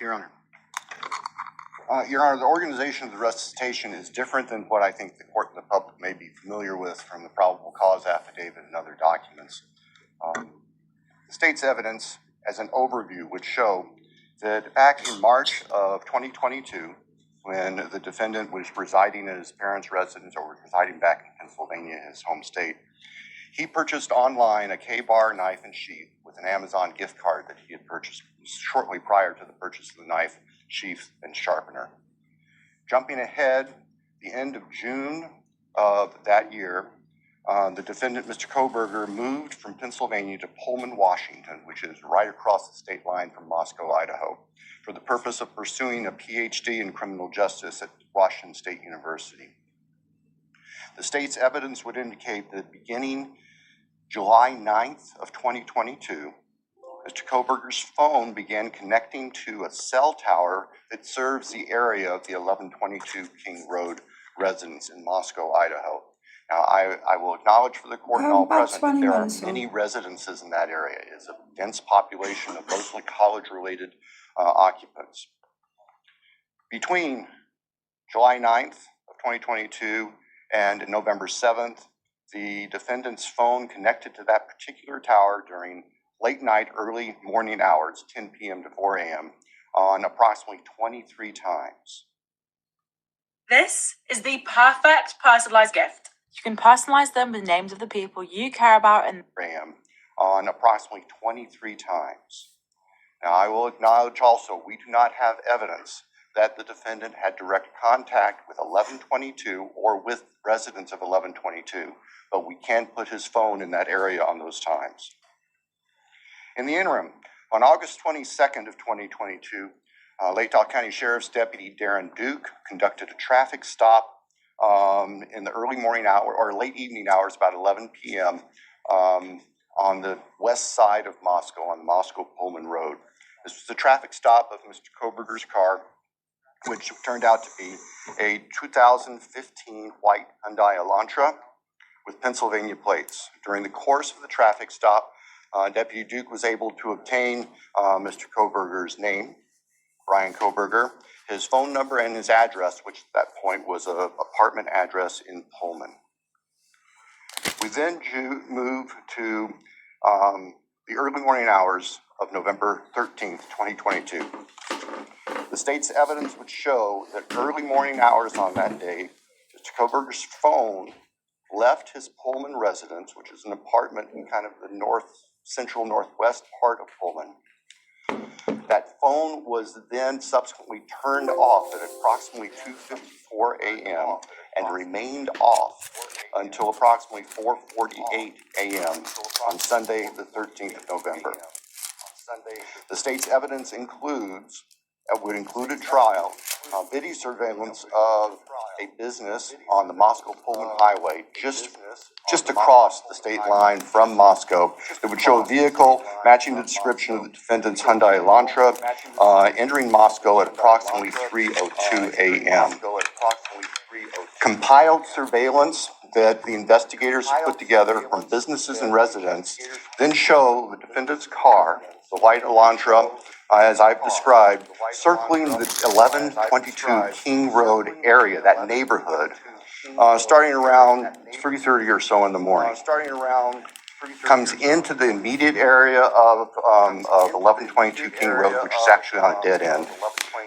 Your Honor. Your Honor, the organization of the resuscitation is different than what I think the court and the public may be familiar with from the probable cause affidavit and other documents. The state's evidence, as an overview, would show that back in March of 2022, when the defendant was residing in his parents' residence or was residing back in Pennsylvania, his home state, he purchased online a K-bar knife and sheath with an Amazon gift card that he had purchased shortly prior to the purchase of the knife, sheath, and sharpener. Jumping ahead, the end of June of that year, the defendant, Mr. Kohberger, moved from Pennsylvania to Pullman, Washington, which is right across the state line from Moscow, Idaho, for the purpose of pursuing a PhD in criminal justice at Washington State University. The state's evidence would indicate that beginning July 9th of 2022, Mr. Kohberger's phone began connecting to a cell tower that serves the area of the 1122 King Road residence in Moscow, Idaho. Now, I will acknowledge for the court and all present that there are many residences in that area. It's a dense population of mostly college-related occupants. Between July 9th of 2022 and November 7th, the defendant's phone connected to that particular tower during late night, early morning hours, 10 p.m. to 4 a.m., on approximately 23 times. This is the perfect personalized gift. You can personalize them with names of the people you care about and on approximately 23 times. Now, I will acknowledge also, we do not have evidence that the defendant had direct contact with 1122 or with residents of 1122, but we can put his phone in that area on those times. In the interim, on August 22nd of 2022, Lake Tahoe County Sheriff's Deputy Darren Duke conducted a traffic stop in the early morning hour or late evening hours, about 11 p.m. On the west side of Moscow, on the Moscow-Pullman Road. This was the traffic stop of Mr. Kohberger's car, which turned out to be a 2015 white Hyundai Elantra with Pennsylvania plates. During the course of the traffic stop, Deputy Duke was able to obtain Mr. Kohberger's name, Bryan Kohberger, his phone number, and his address, which at that point was an apartment address in Pullman. We then move to the early morning hours of November 13th, 2022. The state's evidence would show that early morning hours on that day, Mr. Kohberger's phone left his Pullman residence, which is an apartment in kind of the central northwest part of Pullman. That phone was then subsequently turned off at approximately 2:54 a.m. and remained off until approximately 4:48 a.m. on Sunday, the 13th of November. The state's evidence would include a trial, video surveillance of a business on the Moscow-Pullman Highway, just across the state line from Moscow. It would show a vehicle matching the description of the defendant's Hyundai Elantra entering Moscow at approximately 3:02 a.m. Compiled surveillance that the investigators put together from businesses and residents then show the defendant's car, the white Elantra, as I've described, circling the 1122 King Road area, that neighborhood, starting around 3:30 or so in the morning. Comes into the immediate area of 1122 King Road, which is actually on a dead end,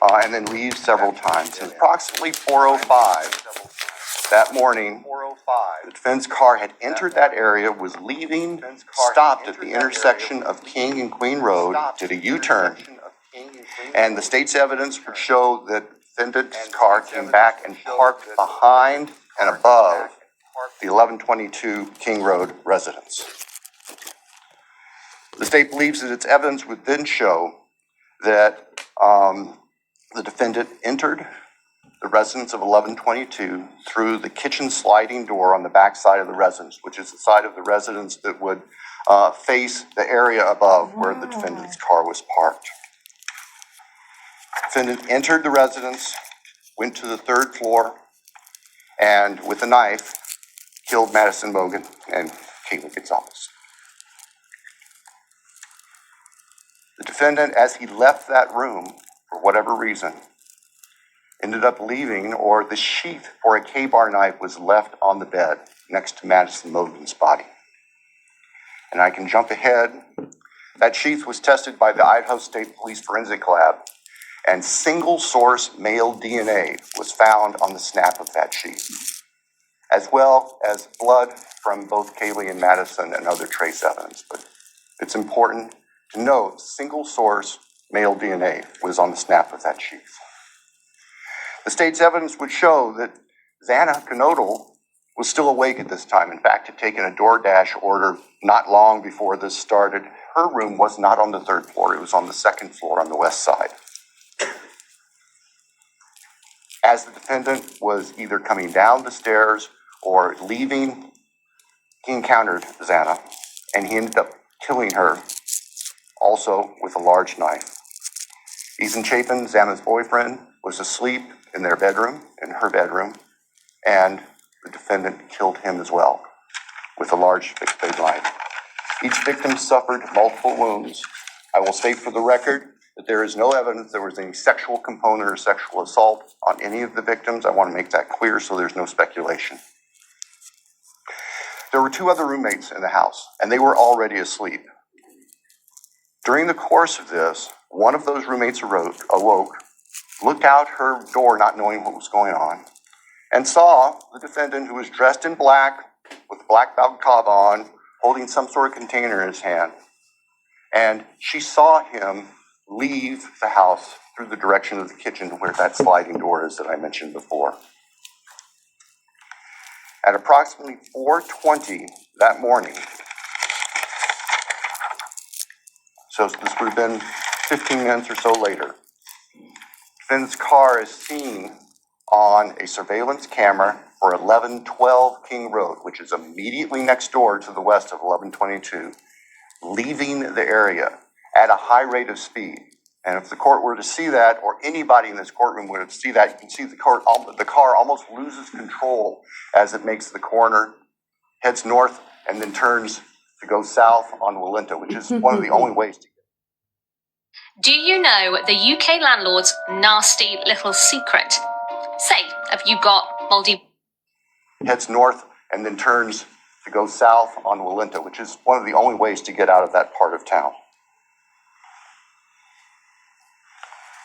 and then leaves several times. At approximately 4:05 that morning, the defense car had entered that area, was leaving, stopped at the intersection of King and Queen Road, did a U-turn, and the state's evidence would show that the defendant's car came back and parked behind and above the 1122 King Road residence. The state believes that its evidence would then show that the defendant entered the residence of 1122 through the kitchen sliding door on the back side of the residence, which is the side of the residence that would face the area above where the defendant's car was parked. The defendant entered the residence, went to the third floor, and with a knife, killed Madison Mogan and Caitlin Gonzalez. The defendant, as he left that room, for whatever reason, ended up leaving, or the sheath for a K-bar knife was left on the bed next to Madison Mogen's body. And I can jump ahead. That sheath was tested by the Idaho State Police Forensic Lab, and single source male DNA was found on the snap of that sheath, as well as blood from both Kaylee and Madison and other trace evidence. But it's important to note single source male DNA was on the snap of that sheath. The state's evidence would show that Xana Knodel was still awake at this time. In fact, had taken a DoorDash order not long before this started. Her room was not on the third floor. It was on the second floor on the west side. As the defendant was either coming down the stairs or leaving, he encountered Xana, and he ended up killing her, also with a large knife. Ethan Chapin, Xana's boyfriend, was asleep in their bedroom, in her bedroom, and the defendant killed him as well with a large fixed-blade knife. Each victim suffered multiple wounds. I will state for the record that there is no evidence there was any sexual component or sexual assault on any of the victims. I want to make that clear so there's no speculation. There were two other roommates in the house, and they were already asleep. During the course of this, one of those roommates awoke, looked out her door not knowing what was going on, and saw the defendant, who was dressed in black with a black balaclava on, holding some sort of container in his hand. And she saw him leave the house through the direction of the kitchen where that sliding door is that I mentioned before. At approximately 4:20 that morning, so this would have been 15 minutes or so later, the defendant's car is seen on a surveillance camera for 1112 King Road, which is immediately next door to the west of 1122, leaving the area at a high rate of speed. And if the court were to see that, or anybody in this courtroom would see that, you can see the car almost loses control as it makes the corner, heads north, and then turns to go south on Walinta, which is one of the only ways to get. Do you know the UK landlord's nasty little secret? Say, have you got mouldy... Heads north and then turns to go south on Walinta, which is one of the only ways to get out of that part of town.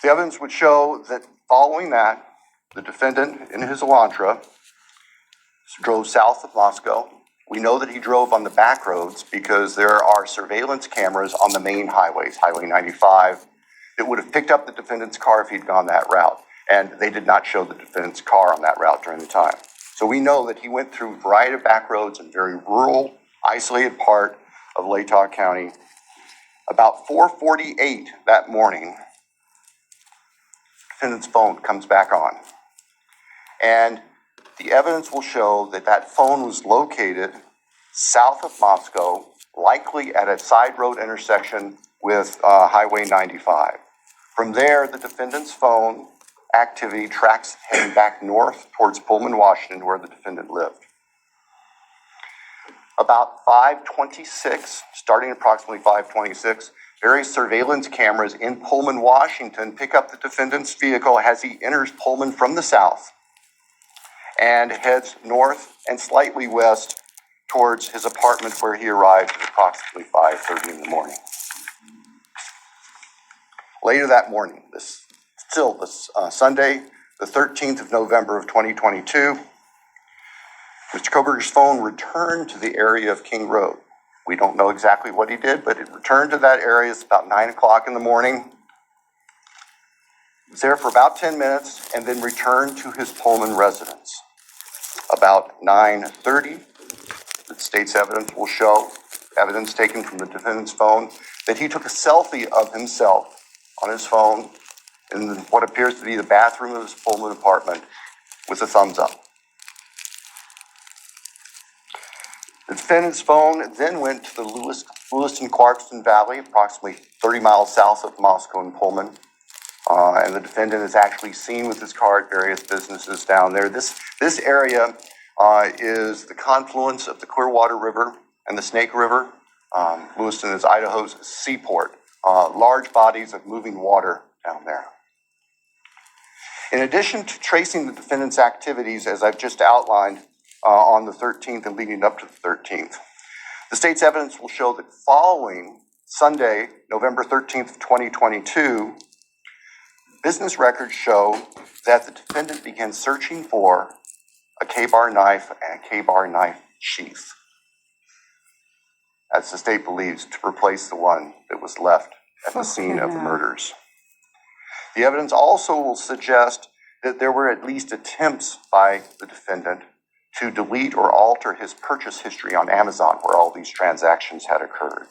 The evidence would show that following that, the defendant in his Elantra drove south of Moscow. We know that he drove on the back roads because there are surveillance cameras on the main highways, Highway 95, that would have picked up the defendant's car if he'd gone that route. And they did not show the defendant's car on that route during the time. So we know that he went through a variety of back roads in very rural, isolated part of Latah County. About 4:48 that morning, the defendant's phone comes back on. And the evidence will show that that phone was located south of Moscow, likely at a side road intersection with Highway 95. From there, the defendant's phone activity tracks heading back north towards Pullman, Washington, where the defendant lived. About 5:26, starting approximately 5:26, various surveillance cameras in Pullman, Washington pick up the defendant's vehicle as he enters Pullman from the south and heads north and slightly west towards his apartment, where he arrived at approximately 5:30 in the morning. Later that morning, Sunday, the 13th of November of 2022, Mr. Kohberger's phone returned to the area of King Road. We don't know exactly what he did, but it returned to that area. It's about 9 o'clock in the morning. He was there for about 10 minutes and then returned to his Pullman residence. About 9:30, the state's evidence will show, evidence taken from the defendant's phone, that he took a selfie of himself on his phone in what appears to be the bathroom of his Pullman apartment with a thumbs up. The defendant's phone then went to the Lewiston-Clarkston Valley, approximately 30 miles south of Moscow and Pullman. And the defendant is actually seen with his car at various businesses down there. This area is the confluence of the Clearwater River and the Snake River. Lewiston is Idaho's seaport. Large bodies of moving water down there. In addition to tracing the defendant's activities, as I've just outlined, on the 13th and leading up to the 13th, the state's evidence will show that following Sunday, November 13th, 2022, business records show that the defendant began searching for a K-bar knife and a K-bar knife sheath, as the state believes, to replace the one that was left at the scene of the murders. The evidence also will suggest that there were at least attempts by the defendant to delete or alter his purchase history on Amazon, where all these transactions had occurred.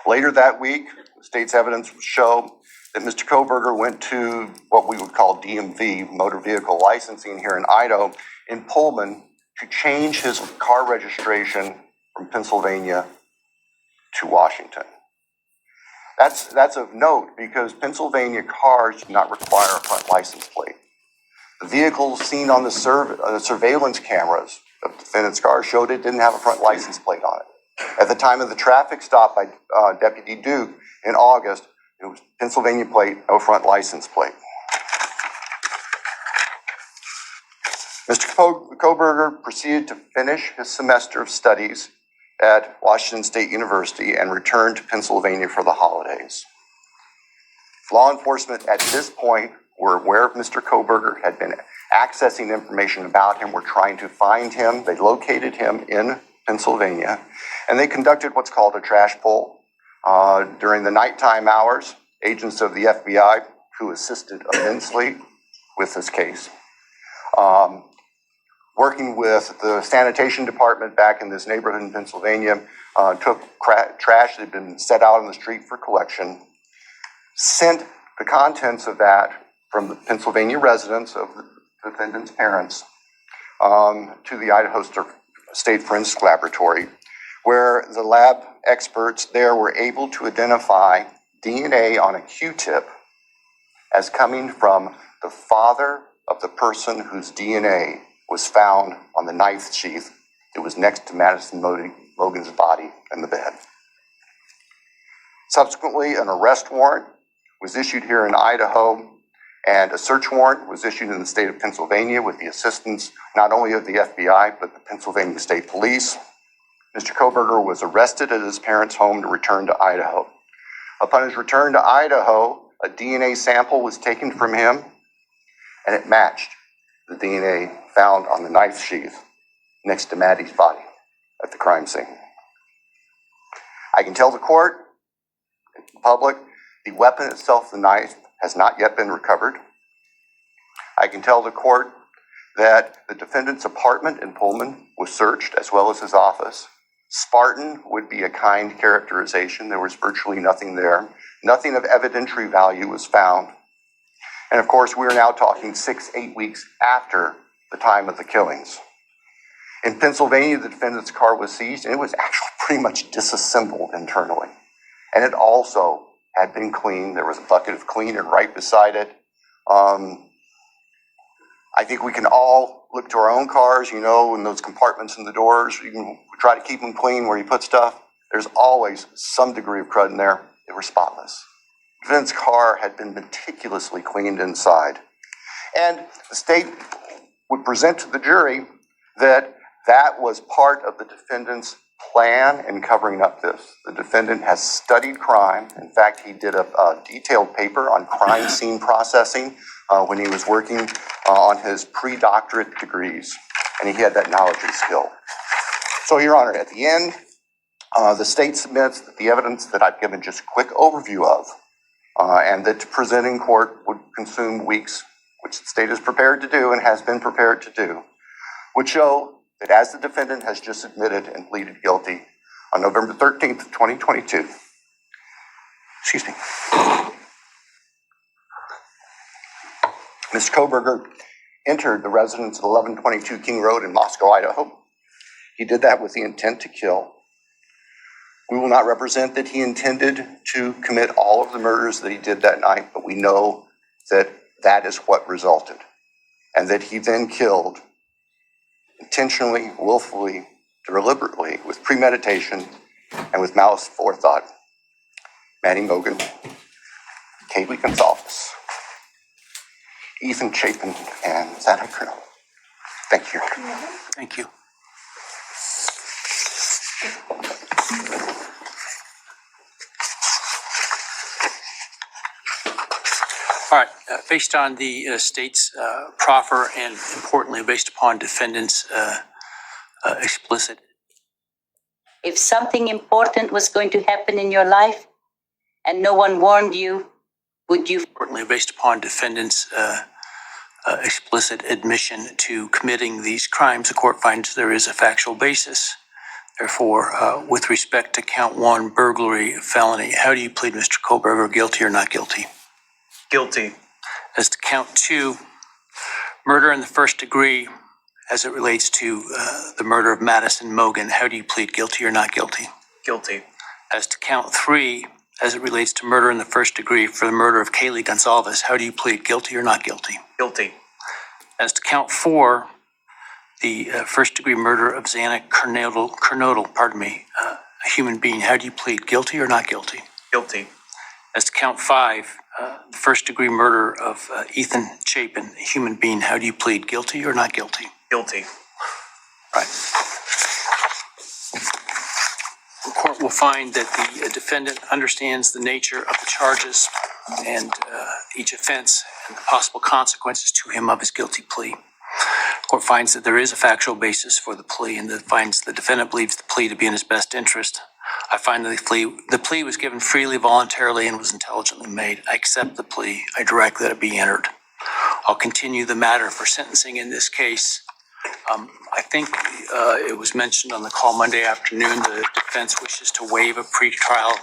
Later that week, the state's evidence will show that Mr. Kohberger went to what we would call DMV, motor vehicle licensing here in Idaho, in Pullman, to change his car registration from Pennsylvania to Washington. That's of note because Pennsylvania cars do not require a front license plate. The vehicles seen on the surveillance cameras of the defendant's car showed it didn't have a front license plate on it. At the time of the traffic stop by Deputy Duke in August, it was Pennsylvania plate, no front license plate. Mr. Kohberger proceeded to finish his semester of studies at Washington State University and returned to Pennsylvania for the holidays. Law enforcement at this point were aware Mr. Kohberger had been accessing information about him, were trying to find him. They located him in Pennsylvania, and they conducted what's called a trash pull. During the nighttime hours, agents of the FBI, who assisted immensely with this case, working with the sanitation department back in this neighborhood in Pennsylvania, took trash that had been set out on the street for collection, sent the contents of that from the Pennsylvania residence of the defendant's parents to the Idaho State Forensic Laboratory, where the lab experts there were able to identify DNA on a Q-tip as coming from the father of the person whose DNA was found on the knife sheath that was next to Madison Logan's body in the bed. Subsequently, an arrest warrant was issued here in Idaho, and a search warrant was issued in the state of Pennsylvania with the assistance not only of the FBI, but the Pennsylvania State Police. Mr. Kohberger was arrested at his parents' home to return to Idaho. Upon his return to Idaho, a DNA sample was taken from him, and it matched the DNA found on the knife sheath next to Maddie's body at the crime scene. I can tell the court, the public, the weapon itself, the knife, has not yet been recovered. I can tell the court that the defendant's apartment in Pullman was searched, as well as his office. Spartan would be a kind characterization. There was virtually nothing there. Nothing of evidentiary value was found. And of course, we are now talking 6-8 weeks after the time of the killings. In Pennsylvania, the defendant's car was seized, and it was actually pretty much disassembled internally. And it also had been cleaned. There was a bucket of cleaner right beside it. I think we can all look to our own cars, in those compartments in the doors. You can try to keep them clean where you put stuff. There's always some degree of crud in there. They were spotless. The defendant's car had been meticulously cleaned inside. And the state would present to the jury that that was part of the defendant's plan in covering up this. The defendant has studied crime. In fact, he did a detailed paper on crime scene processing when he was working on his pre-doctorate degrees, and he had that knowledge and skill. So, Your Honor, at the end, the state submits that the evidence that I've given just a quick overview of, and that to present in court would consume weeks, which the state is prepared to do and has been prepared to do, would show that as the defendant has just admitted and pleaded guilty on November 13th, 2022, Mr. Kohberger entered the residence of 1122 King Road in Moscow, Idaho. He did that with the intent to kill. We will not represent that he intended to commit all of the murders that he did that night, but we know that that is what resulted, and that he then killed intentionally, willfully, deliberately, with premeditation, and with malice forethought, Maddie Mogan, Kaylee Gonzalez. Ethan Chapin and Santa Cruz. Thank you. Thank you. All right, based on the state's proffer and importantly based upon defendant's explicit. If something important was going to happen in your life and no one warned you, would you? Importantly based upon defendant's explicit admission to committing these crimes, the court finds there is a factual basis. Therefore, with respect to count 1, burglary, felony, how do you plead, Mr. Kohberger, guilty or not guilty? Guilty. As to count 2, murder in the first degree, as it relates to the murder of Madison Mogan, how do you plead, guilty or not guilty? Guilty. As to count 3, as it relates to murder in the first degree for the murder of Kaylee Gonsalves, how do you plead, guilty or not guilty? Guilty. As to count 4, the first degree murder of Xana Kernodle, a human being, how do you plead, guilty or not guilty? Guilty. As to count 5, the first degree murder of Ethan Chapin, a human being, how do you plead, guilty or not guilty? Guilty. Right. The court will find that the defendant understands the nature of the charges and each offense and the possible consequences to him of his guilty plea. The court finds that there is a factual basis for the plea and that finds the defendant believes the plea to be in his best interest. I find that the plea was given freely, voluntarily, and was intelligently made. I accept the plea. I direct that it be entered. I'll continue the matter for sentencing in this case. I think it was mentioned on the call Monday afternoon the defense wishes to waive a pretrial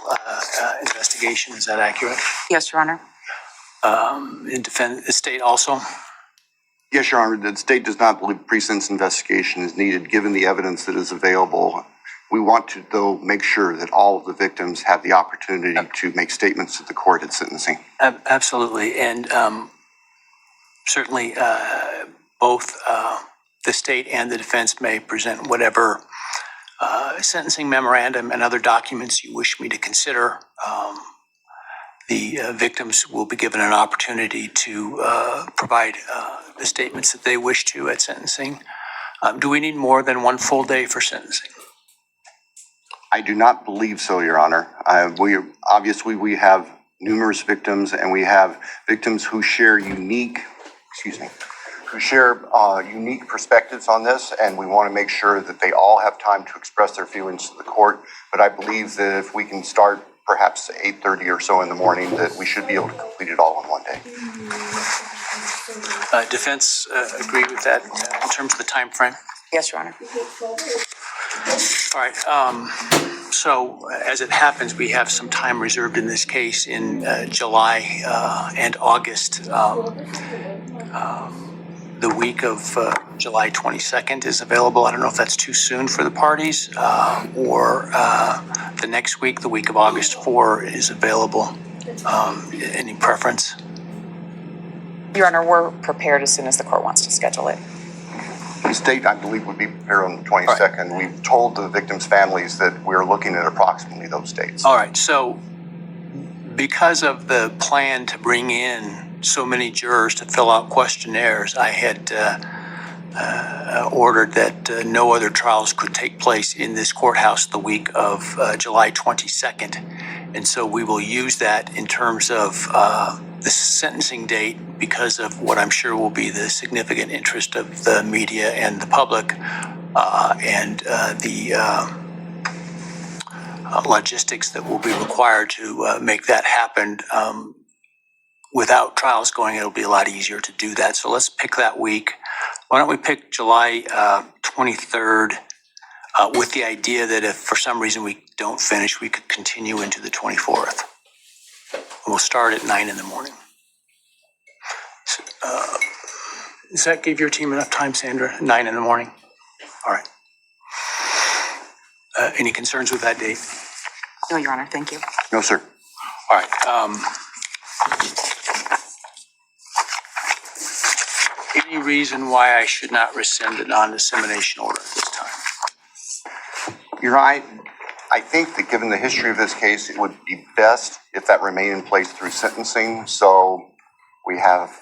investigation. Is that accurate? Yes, Your Honor. The state also? Yes, Your Honor, the state does not believe pre-sentence investigation is needed given the evidence that is available. We want to, though, make sure that all of the victims have the opportunity to make statements to the court at sentencing. Absolutely. And certainly both the state and the defense may present whatever sentencing memorandum and other documents you wish me to consider. The victims will be given an opportunity to provide the statements that they wish to at sentencing. Do we need more than one full day for sentencing? I do not believe so, Your Honor. We have numerous victims, and we have victims who share unique perspectives on this, and we want to make sure that they all have time to express their feelings to the court. But I believe that if we can start perhaps 8:30 or so in the morning, that we should be able to complete it all in one day. Defense agree with that in terms of the time frame? Yes, Your Honor. All right. So as it happens, we have some time reserved in this case in July and August. The week of July 22nd is available. I don't know if that's too soon for the parties or the next week, the week of August 4 is available. Any preference? Your Honor, we're prepared as soon as the court wants to schedule it. The state, I believe, would be prepared on the 22nd. Right. We've told the victims' families that we're looking at approximately those dates. All right. So because of the plan to bring in so many jurors to fill out questionnaires, I had ordered that no other trials could take place in this courthouse the week of July 22nd. And so we will use that in terms of the sentencing date because of what I'm sure will be the significant interest of the media and the public and the logistics that will be required to make that happen. Without trials going, it'll be a lot easier to do that. So let's pick that week. Why don't we pick July 23rd with the idea that if for some reason we don't finish, we could continue into the 24th. We'll start at 9 in the morning. So, does that give your team enough time, Sandra? 9 in the morning? All right. Any concerns with that date? No, Your Honor, thank you. No, sir. All right. Any reason why I should not rescind the non-dissemination order at this time? You're right. I think that given the history of this case, it would be best if that remained in place through sentencing. So we have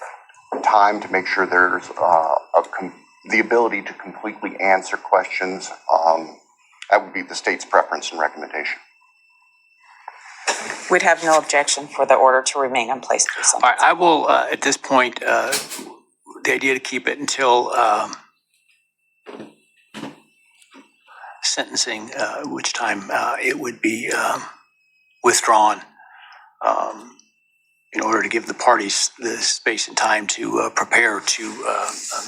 time to make sure there's the ability to completely answer questions. That would be the state's preference and recommendation. We'd have no objection for the order to remain in place through All right, I will, at this point, the idea to keep it until sentencing, which time it would be withdrawn in order to give the parties the space and time to prepare to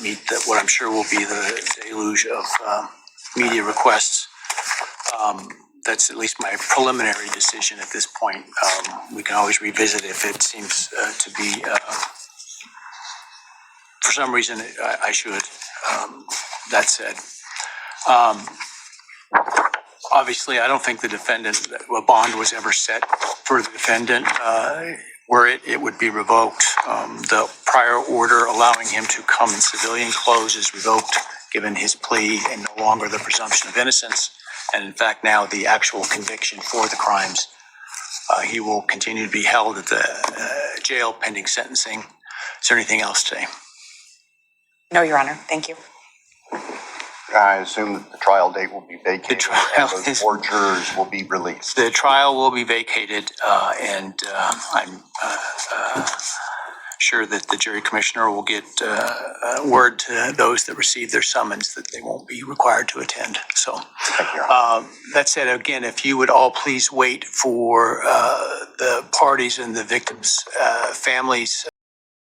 meet what I'm sure will be the deluge of media requests. That's at least my preliminary decision at this point. We can always revisit if it seems to be, for some reason, I should. That said, obviously, I don't think the defendant, a bond was ever set for the defendant. Were it would be revoked. The prior order allowing him to come in civilian clothes is revoked, given his plea and no longer the presumption of innocence. And in fact, now the actual conviction for the crimes. He will continue to be held at the jail pending sentencing. Is there anything else today? No, Your Honor. Thank you. I assume that the trial date will be vacated. The trial and those 4 jurors will be released. The trial will be vacated, and I'm sure that the jury commissioner will get word to those that receive their summons that they won't be required to attend. So that said, again, if you would all please wait for the parties and the victims' families